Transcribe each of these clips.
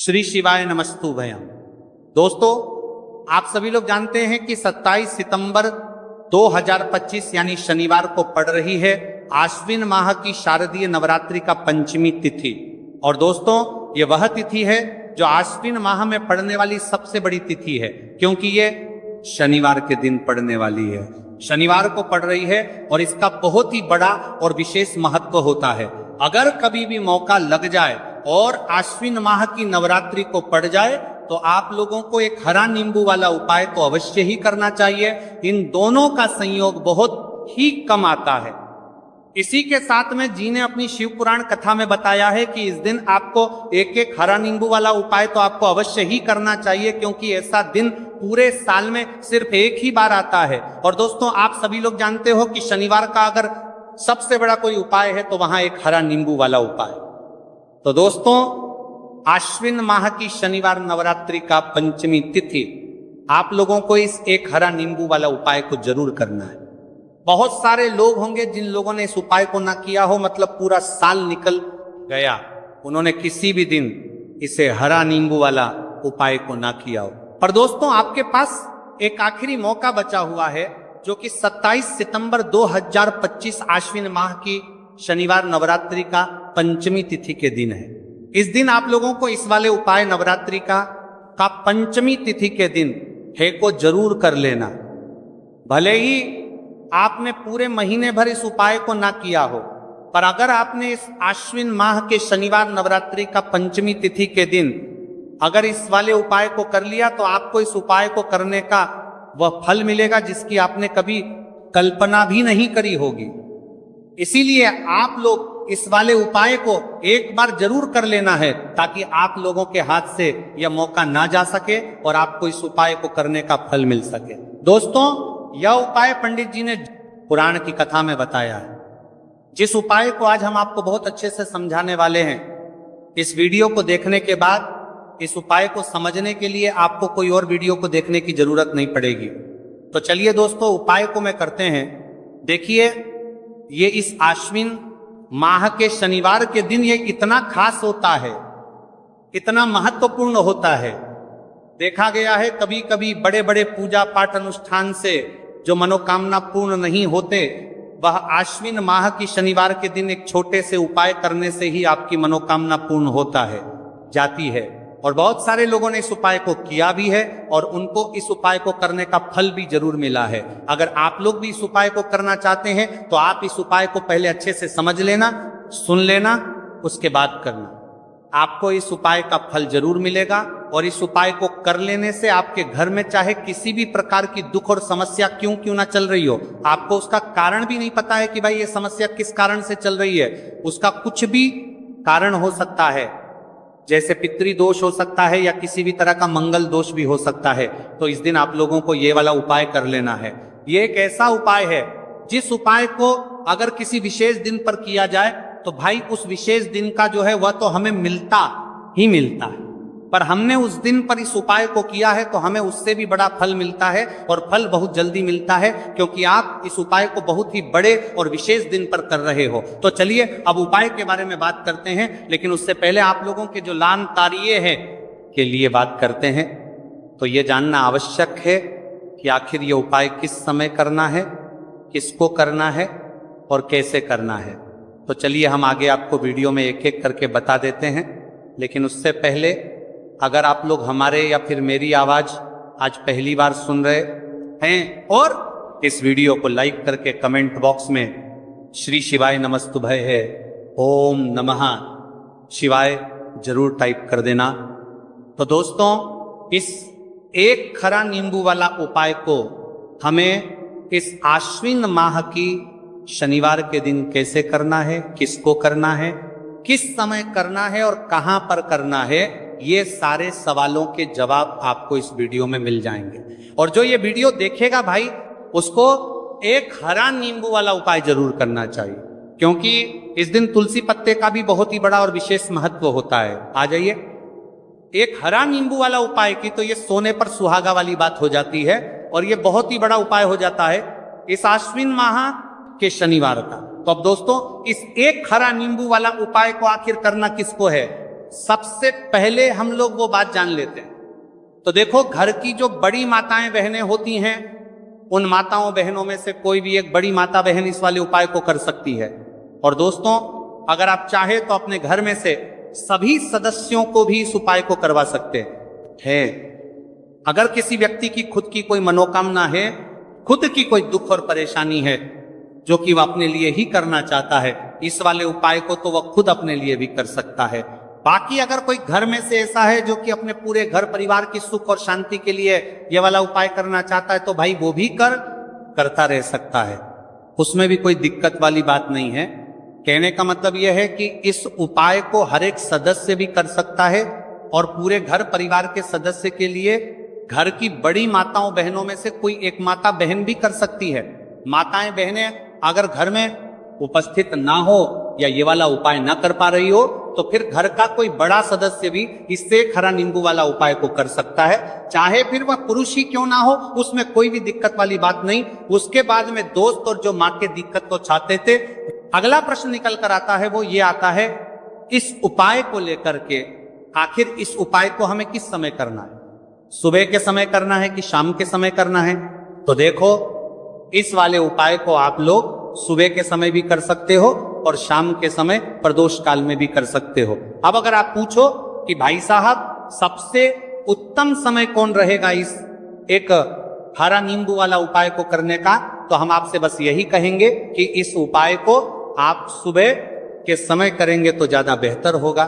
श्री शिवाय नमस्तुभयम। दोस्तों, आप सभी लोग जानते हैं कि 27 सितंबर 2025 यानी शनिवार को पड़ रही है आश्विन माह की शारदीय नवरात्रि का पंचमी तिथि। और दोस्तों, ये वह तिथि है जो आश्विन माह में पड़ने वाली सबसे बड़ी तिथि है, क्योंकि ये शनिवार के दिन पड़ने वाली है, शनिवार को पड़ रही है और इसका बहुत ही बड़ा और विशेष महत्व होता है। अगर कभी भी मौका लग जाए और आश्विन माह की नवरात्रि को पड़ जाए तो आप लोगों को एक हरा नींबू वाला उपाय तो अवश्य ही करना चाहिए। इन दोनों का संयोग बहुत ही कम आता है। इसी के साथ में जी ने अपनी शिव पुराण कथा में बताया है कि इस दिन आपको एक एक हरा नींबू वाला उपाय तो आपको अवश्य ही करना चाहिए, क्योंकि ऐसा दिन पूरे साल में सिर्फ एक ही बार आता है। और दोस्तों, आप सभी लोग जानते हो कि शनिवार का अगर सबसे बड़ा कोई उपाय है तो वहां एक हरा नींबू वाला उपाय। तो दोस्तों, आश्विन माह की शनिवार नवरात्रि का पंचमी तिथि आप लोगों को इस एक हरा नींबू वाला उपाय को जरूर करना है। बहुत सारे लोग होंगे जिन लोगों ने इस उपाय को ना किया हो, मतलब पूरा साल निकल गया, उन्होंने किसी भी दिन इसे हरा नींबू वाला उपाय को ना किया हो। पर दोस्तों, आपके पास एक आखिरी मौका बचा हुआ है, जो कि 27 सितंबर 2025 आश्विन माह की शनिवार नवरात्रि का पंचमी तिथि के दिन है। इस दिन आप लोगों को इस वाले उपाय नवरात्रि का पंचमी तिथि के दिन है को जरूर कर लेना। भले ही आपने पूरे महीने भर इस उपाय को ना किया हो, पर अगर आपने इस आश्विन माह के शनिवार नवरात्रि का पंचमी तिथि के दिन अगर इस वाले उपाय को कर लिया तो आपको इस उपाय को करने का वह फल मिलेगा जिसकी आपने कभी कल्पना भी नहीं करी होगी। इसीलिए आप लोग इस वाले उपाय को एक बार जरूर कर लेना है, ताकि आप लोगों के हाथ से यह मौका ना जा सके और आपको इस उपाय को करने का फल मिल सके। दोस्तों, यह उपाय पंडित जी ने पुराण की कथा में बताया है, जिस उपाय को आज हम आपको बहुत अच्छे से समझाने वाले हैं। इस वीडियो को देखने के बाद इस उपाय को समझने के लिए आपको कोई और वीडियो को देखने की जरूरत नहीं पड़ेगी। तो चलिए दोस्तों, उपाय को मैं करते हैं। देखिए, ये इस आश्विन माह के शनिवार के दिन ये इतना खास होता है, इतना महत्वपूर्ण होता है। देखा गया है कभी कभी बड़े बड़े पूजा पाठ अनुष्ठान से जो मनोकामना पूर्ण नहीं होते, वह आश्विन माह की शनिवार के दिन एक छोटे से उपाय करने से ही आपकी मनोकामना पूर्ण होता है, जाती है। और बहुत सारे लोगों ने इस उपाय को किया भी है और उनको इस उपाय को करने का फल भी जरूर मिला है। अगर आप लोग भी इस उपाय को करना चाहते हैं तो आप इस उपाय को पहले अच्छे से समझ लेना, सुन लेना, उसके बाद करना। आपको इस उपाय का फल जरूर मिलेगा। और इस उपाय को कर लेने से आपके घर में चाहे किसी भी प्रकार की दुख और समस्या क्यों ना चल रही हो, आपको उसका कारण भी नहीं पता है कि भाई ये समस्या किस कारण से चल रही है, उसका कुछ भी कारण हो सकता है, जैसे पितृ दोष हो सकता है या किसी भी तरह का मंगल दोष भी हो सकता है। तो इस दिन आप लोगों को ये वाला उपाय कर लेना है। ये एक ऐसा उपाय है जिस उपाय को अगर किसी विशेष दिन पर किया जाए तो भाई उस विशेष दिन का जो है वह तो हमें मिलता ही मिलता है, पर हमने उस दिन पर इस उपाय को किया है तो हमें उससे भी बड़ा फल मिलता है, और फल बहुत जल्दी मिलता है, क्योंकि आप इस उपाय को बहुत ही बड़े और विशेष दिन पर कर रहे हो। तो चलिए अब उपाय के बारे में बात करते हैं, लेकिन उससे पहले आप लोगों के जो लान तारिये है के लिए बात करते हैं। तो ये जानना आवश्यक है कि आखिर ये उपाय किस समय करना है, किसको करना है और कैसे करना है। तो चलिए हम आगे आपको वीडियो में एक एक करके बता देते हैं। लेकिन उससे पहले, अगर आप लोग हमारे या फिर मेरी आवाज आज पहली बार सुन रहे हैं और इस वीडियो को लाइक करके कमेंट बॉक्स में श्री शिवाय नमस्तुभय है, ओम नमः शिवाय जरूर टाइप कर देना। तो दोस्तों, इस एक खरा नींबू वाला उपाय को हमें इस आश्विन माह की शनिवार के दिन कैसे करना है, किसको करना है, किस समय करना है और कहां पर करना है, ये सारे सवालों के जवाब आपको इस वीडियो में मिल जाएंगे। और जो ये वीडियो देखेगा भाई, उसको एक हरा नींबू वाला उपाय जरूर करना चाहिए, क्योंकि इस दिन तुलसी पत्ते का भी बहुत ही बड़ा और विशेष महत्व होता है। आ जाइए, एक हरा नींबू वाला उपाय की तो ये सोने पर सुहागा वाली बात हो जाती है, और ये बहुत ही बड़ा उपाय हो जाता है इस आश्विन माह के शनिवार का। तो अब दोस्तों, इस एक हरा नींबू वाला उपाय को आखिर करना किसको है? सबसे पहले हम लोग वो बात जान लेते हैं। तो देखो, घर की जो बड़ी माताएं बहनें होती हैं, उन माताओं बहनों में से कोई भी एक बड़ी माता बहन इस वाले उपाय को कर सकती है। और दोस्तों, अगर आप चाहे तो अपने घर में से सभी सदस्यों को भी इस उपाय को करवा सकते हैं। अगर किसी व्यक्ति की खुद की कोई मनोकामना है, खुद की कोई दुख और परेशानी है जो कि वह अपने लिए ही करना चाहता है, इस वाले उपाय को तो वह खुद अपने लिए भी कर सकता है। बाकी अगर कोई घर में से ऐसा है जो कि अपने पूरे घर परिवार की सुख और शांति के लिए यह वाला उपाय करना चाहता है, तो भाई वो भी करता रह सकता है, उसमें भी कोई दिक्कत वाली बात नहीं है। कहने का मतलब यह है कि इस उपाय को हर एक सदस्य भी कर सकता है और पूरे घर परिवार के सदस्य के लिए घर की बड़ी माताओं बहनों में से कोई एक माता बहन भी कर सकती है। माताएं बहनें अगर घर में उपस्थित ना हो या ये वाला उपाय ना कर पा रही हो, तो फिर घर का कोई बड़ा सदस्य भी इससे हरा नींबू वाला उपाय को कर सकता है, चाहे फिर वह पुरुष ही क्यों ना हो, उसमें कोई भी दिक्कत वाली बात नहीं। उसके बाद में दोस्त और जो माँ के दिक्कत को चाहते थे, अगला प्रश्न निकल कर आता है, वो ये आता है, इस उपाय को लेकर के आखिर इस उपाय को हमें किस समय करना है? सुबह के समय करना है कि शाम के समय करना है? तो देखो, इस वाले उपाय को आप लोग सुबह के समय भी कर सकते हो और शाम के समय प्रदोष काल में भी कर सकते हो। अब अगर आप पूछो कि भाई साहब सबसे उत्तम समय कौन रहेगा इस एक हरा नींबू वाला उपाय को करने का, तो हम आपसे बस यही कहेंगे कि इस उपाय को आप सुबह के समय करेंगे तो ज्यादा बेहतर होगा।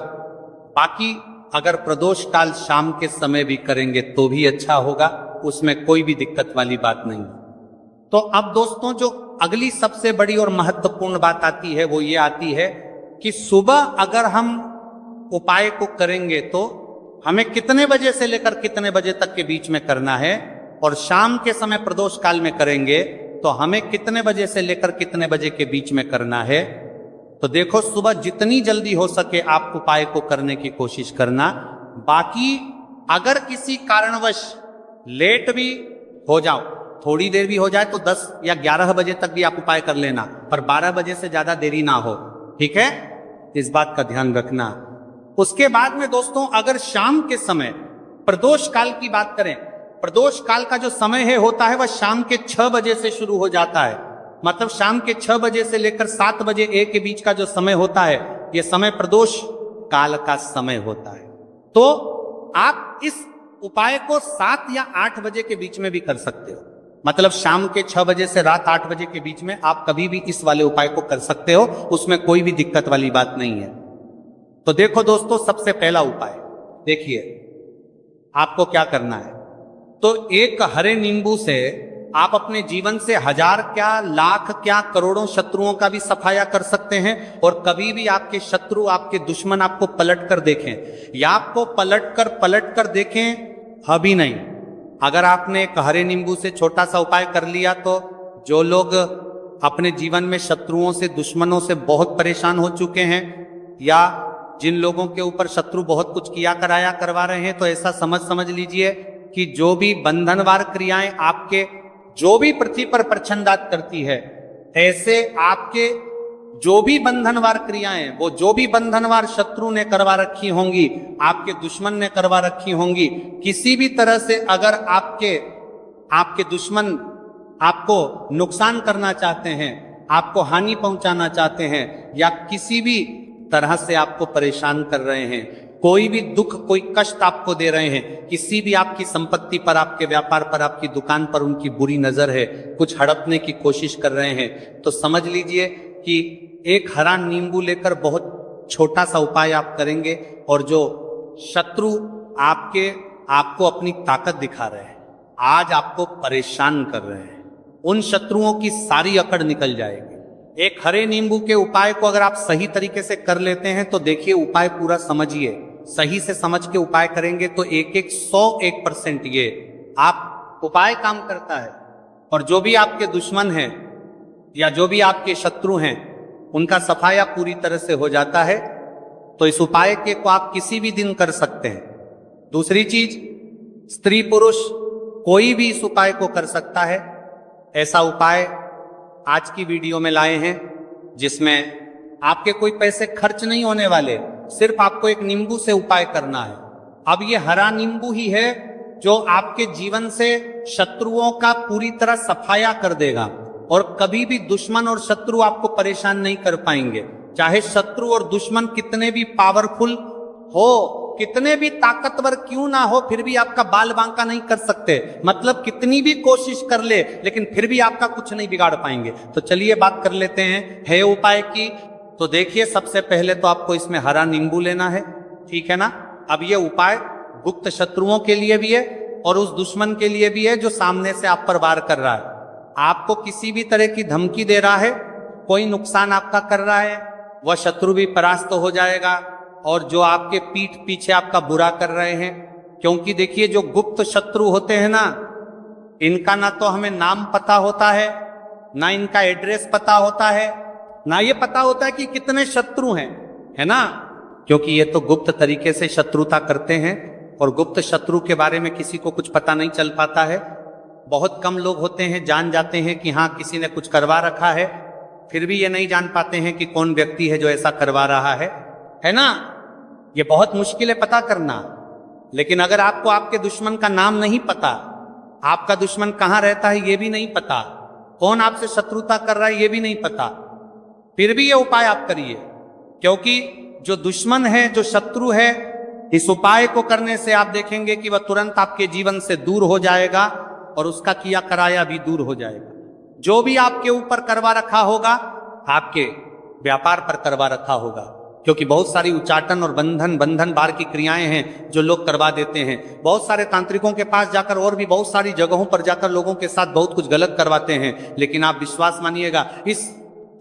बाकी अगर प्रदोष काल शाम के समय भी करेंगे तो भी अच्छा होगा, उसमें कोई भी दिक्कत वाली बात नहीं। तो अब दोस्तों, जो अगली सबसे बड़ी और महत्वपूर्ण बात आती है वो ये आती है कि सुबह अगर हम उपाय को करेंगे तो हमें कितने बजे से लेकर कितने बजे तक के बीच में करना है, और शाम के समय प्रदोष काल में करेंगे तो हमें कितने बजे से लेकर कितने बजे के बीच में करना है। तो देखो, सुबह जितनी जल्दी हो सके आप उपाय को करने की कोशिश करना। बाकी अगर किसी कारणवश लेट भी हो जाओ, थोड़ी देर भी हो जाए, तो 10 या 11 बजे तक भी आप उपाय कर लेना, पर 12 बजे से ज्यादा देरी ना हो, ठीक है? इस बात का ध्यान रखना। उसके बाद में दोस्तों, अगर शाम के समय प्रदोष काल की बात करें, प्रदोष काल का जो समय है होता है वह शाम के 6 बजे से शुरू हो जाता है। मतलब शाम के 6 बजे से लेकर 7 बजे एक के बीच का जो समय होता है, यह समय प्रदोष काल का समय होता है। तो आप इस उपाय को 7 या 8 बजे के बीच में भी कर सकते हो। मतलब शाम के 6 बजे से रात 8 बजे के बीच में आप कभी भी इस वाले उपाय को कर सकते हो, उसमें कोई भी दिक्कत वाली बात नहीं है। तो देखो दोस्तों, सबसे पहला उपाय देखिए, आपको क्या करना है। तो एक हरे नींबू से आप अपने जीवन से 1000 क्या, लाख क्या, करोड़ों शत्रुओं का भी सफाया कर सकते हैं। और कभी भी आपके शत्रु, आपके दुश्मन आपको पलट कर देखें या आपको पलट कर देखें, अभी नहीं। अगर आपने एक हरे नींबू से छोटा सा उपाय कर लिया, तो जो लोग अपने जीवन में शत्रुओं से, दुश्मनों से बहुत परेशान हो चुके हैं, या जिन लोगों के ऊपर शत्रु बहुत कुछ किया कराया करवा रहे हैं, तो ऐसा समझ लीजिए कि जो भी बंधनवार क्रियाएं आपके, जो भी पृथ्वी पर प्रच्छन्नदात करती है, ऐसे आपके जो भी बंधनवार क्रियाएं, वो जो भी बंधनवार शत्रु ने करवा रखी होंगी, आपके दुश्मन ने करवा रखी होंगी, किसी भी तरह से अगर आपके दुश्मन आपको नुकसान करना चाहते हैं, आपको हानि पहुंचाना चाहते हैं, या किसी भी तरह से आपको परेशान कर रहे हैं, कोई भी दुख, कोई कष्ट आपको दे रहे हैं, किसी भी आपकी संपत्ति पर, आपके व्यापार पर, आपकी दुकान पर उनकी बुरी नजर है, कुछ हड़पने की कोशिश कर रहे हैं, तो समझ लीजिए कि एक हरा नींबू लेकर बहुत छोटा सा उपाय आप करेंगे, और जो शत्रु आपको अपनी ताकत दिखा रहे हैं, आज आपको परेशान कर रहे हैं, उन शत्रुओं की सारी अकड़ निकल जाएगी। एक हरे नींबू के उपाय को अगर आप सही तरीके से कर लेते हैं, तो देखिए, उपाय पूरा समझिए, सही से समझ के उपाय करेंगे तो 101% ये आप उपाय काम करता है। और जो भी आपके दुश्मन हैं या जो भी आपके शत्रु हैं, उनका सफाया पूरी तरह से हो जाता है। तो इस उपाय के को आप किसी भी दिन कर सकते हैं। दूसरी चीज, स्त्री पुरुष कोई भी इस उपाय को कर सकता है। ऐसा उपाय आज की वीडियो में लाए हैं जिसमें आपके कोई पैसे खर्च नहीं होने वाले, सिर्फ आपको एक नींबू से उपाय करना है। अब ये हरा नींबू ही है जो आपके जीवन से शत्रुओं का पूरी तरह सफाया कर देगा और कभी भी दुश्मन और शत्रु आपको परेशान नहीं कर पाएंगे। चाहे शत्रु और दुश्मन कितने भी पावरफुल हो, कितने भी ताकतवर क्यों ना हो, फिर भी आपका बाल बांका नहीं कर सकते। मतलब कितनी भी कोशिश कर ले, लेकिन फिर भी आपका कुछ नहीं बिगाड़ पाएंगे। तो चलिए बात कर लेते हैं है उपाय की। तो देखिए, सबसे पहले तो आपको इसमें हरा नींबू लेना है, ठीक है ना। अब ये उपाय गुप्त शत्रुओं के लिए भी है और उस दुश्मन के लिए भी है जो सामने से आप पर वार कर रहा है, आपको किसी भी तरह की धमकी दे रहा है, कोई नुकसान आपका कर रहा है, वह शत्रु भी परास्त हो जाएगा। और जो आपके पीठ पीछे आपका बुरा कर रहे हैं, क्योंकि देखिए जो गुप्त शत्रु होते हैं ना, इनका ना तो हमें नाम पता होता है, ना इनका एड्रेस पता होता है, ना ये पता होता है कि कितने शत्रु हैं, है ना। क्योंकि ये तो गुप्त तरीके से शत्रुता करते हैं और गुप्त शत्रु के बारे में किसी को कुछ पता नहीं चल पाता है। बहुत कम लोग होते हैं जान जाते हैं कि हाँ किसी ने कुछ करवा रखा है, फिर भी ये नहीं जान पाते हैं कि कौन व्यक्ति है जो ऐसा करवा रहा है ना। ये बहुत मुश्किल है पता करना। लेकिन अगर आपको आपके दुश्मन का नाम नहीं पता, आपका दुश्मन कहाँ रहता है ये भी नहीं पता, कौन आपसे शत्रुता कर रहा है ये भी नहीं पता, फिर भी ये उपाय आप करिए। क्योंकि जो दुश्मन है, जो शत्रु है, इस उपाय को करने से आप देखेंगे कि वह तुरंत आपके जीवन से दूर हो जाएगा और उसका किया कराया भी दूर हो जाएगा। जो भी आपके ऊपर करवा रखा होगा, आपके व्यापार पर करवा रखा होगा, क्योंकि बहुत सारी उच्चाटन और बंधन बार की क्रियाएं हैं जो लोग करवा देते हैं। बहुत सारे तांत्रिकों के पास जाकर और भी बहुत सारी जगहों पर जाकर लोगों के साथ बहुत कुछ गलत करवाते हैं। लेकिन आप विश्वास मानिएगा, इस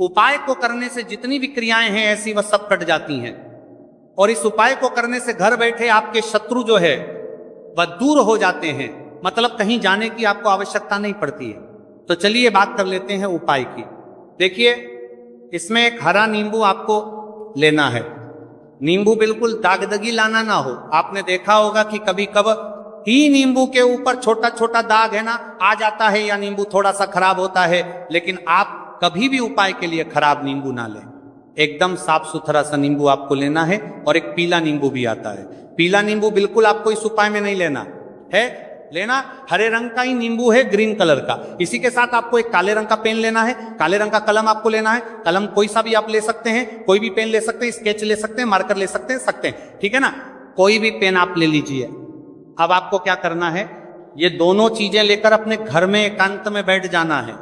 उपाय को करने से जितनी भी क्रियाएं हैं ऐसी वह सब कट जाती हैं। और इस उपाय को करने से घर बैठे आपके शत्रु जो है वह दूर हो जाते हैं। मतलब कहीं जाने की आपको आवश्यकता नहीं पड़ती है। तो चलिए बात कर लेते हैं उपाय की। देखिए, इसमें एक हरा नींबू आपको लेना है। नींबू बिल्कुल दागदगी लाना ना हो। आपने देखा होगा कि कभी कब ही नींबू के ऊपर छोटा छोटा दाग है ना आ जाता है, या नींबू थोड़ा सा खराब होता है। लेकिन आप कभी भी उपाय के लिए खराब नींबू ना लें। एकदम साफ सुथरा सा नींबू आपको लेना है। और एक पीला नींबू भी आता है। पीला नींबू बिल्कुल आपको इस उपाय में नहीं लेना है, लेना हरे रंग का ही नींबू है, ग्रीन कलर का। इसी के साथ आपको एक काले रंग का पेन लेना है, काले रंग का कलम आपको लेना है। कलम कोई सा भी आप ले सकते हैं, कोई भी पेन ले सकते हैं, स्केच ले सकते हैं, मार्कर ले सकते हैं, ठीक है ना। कोई भी पेन आप ले लीजिए। अब आपको क्या करना है, ये दोनों चीजें लेकर अपने घर में एकांत में बैठ जाना है,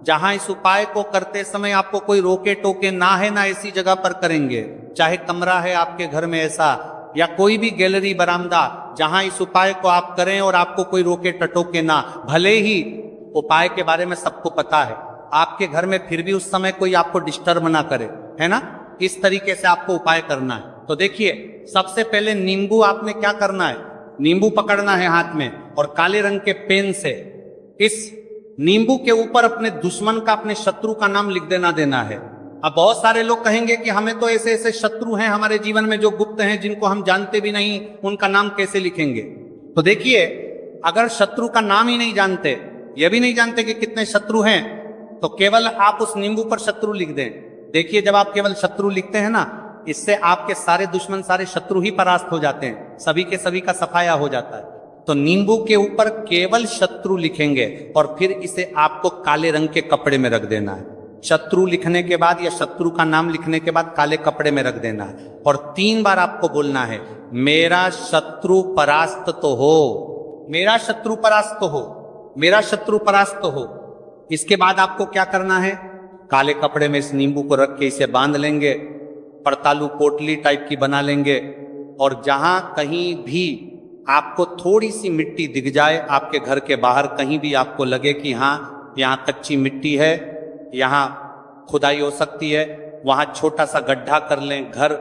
जहां इस उपाय को करते समय आपको कोई रोके टोके ना है, ना ऐसी जगह पर करेंगे। चाहे कमरा है आपके घर में ऐसा, या कोई भी गैलरी बरामदा, जहां इस उपाय को आप करें और आपको कोई रोके टटोके ना। भले ही उपाय के बारे में सबको पता है आपके घर में, फिर भी उस समय कोई आपको डिस्टर्ब ना करे, है ना। इस तरीके से आपको उपाय करना है। तो देखिए, सबसे पहले नींबू आपने क्या करना है, नींबू पकड़ना है हाथ में और काले रंग के पेन से इस नींबू के ऊपर अपने दुश्मन का, अपने शत्रु का नाम लिख देना है। अब बहुत सारे लोग कहेंगे कि हमें तो ऐसे ऐसे शत्रु हैं हमारे जीवन में जो गुप्त हैं, जिनको हम जानते भी नहीं, उनका नाम कैसे लिखेंगे। तो देखिए, अगर शत्रु का नाम ही नहीं जानते, ये भी नहीं जानते कि कितने शत्रु हैं, तो केवल आप उस नींबू पर शत्रु लिख दें। देखिए, जब आप केवल शत्रु लिखते हैं ना, इससे आपके सारे दुश्मन, सारे शत्रु ही परास्त हो जाते हैं, सभी के सभी का सफाया हो जाता है। तो नींबू के ऊपर केवल शत्रु लिखेंगे और फिर इसे आपको काले रंग के कपड़े में रख देना है। शत्रु लिखने के बाद या शत्रु का नाम लिखने के बाद काले कपड़े में रख देना है और 3 बार आपको बोलना है, मेरा शत्रु परास्त तो हो, मेरा शत्रु परास्त तो हो, मेरा शत्रु परास्त तो हो। इसके बाद आपको क्या करना है, काले कपड़े में इस नींबू को रख के इसे बांध लेंगे, परतालू पोटली टाइप की बना लेंगे। और जहां कहीं भी आपको थोड़ी सी मिट्टी दिख जाए, आपके घर के बाहर कहीं भी आपको लगे कि हाँ यहाँ कच्ची मिट्टी है, यहाँ खुदाई हो सकती है, वहां छोटा सा गड्ढा कर लें। घर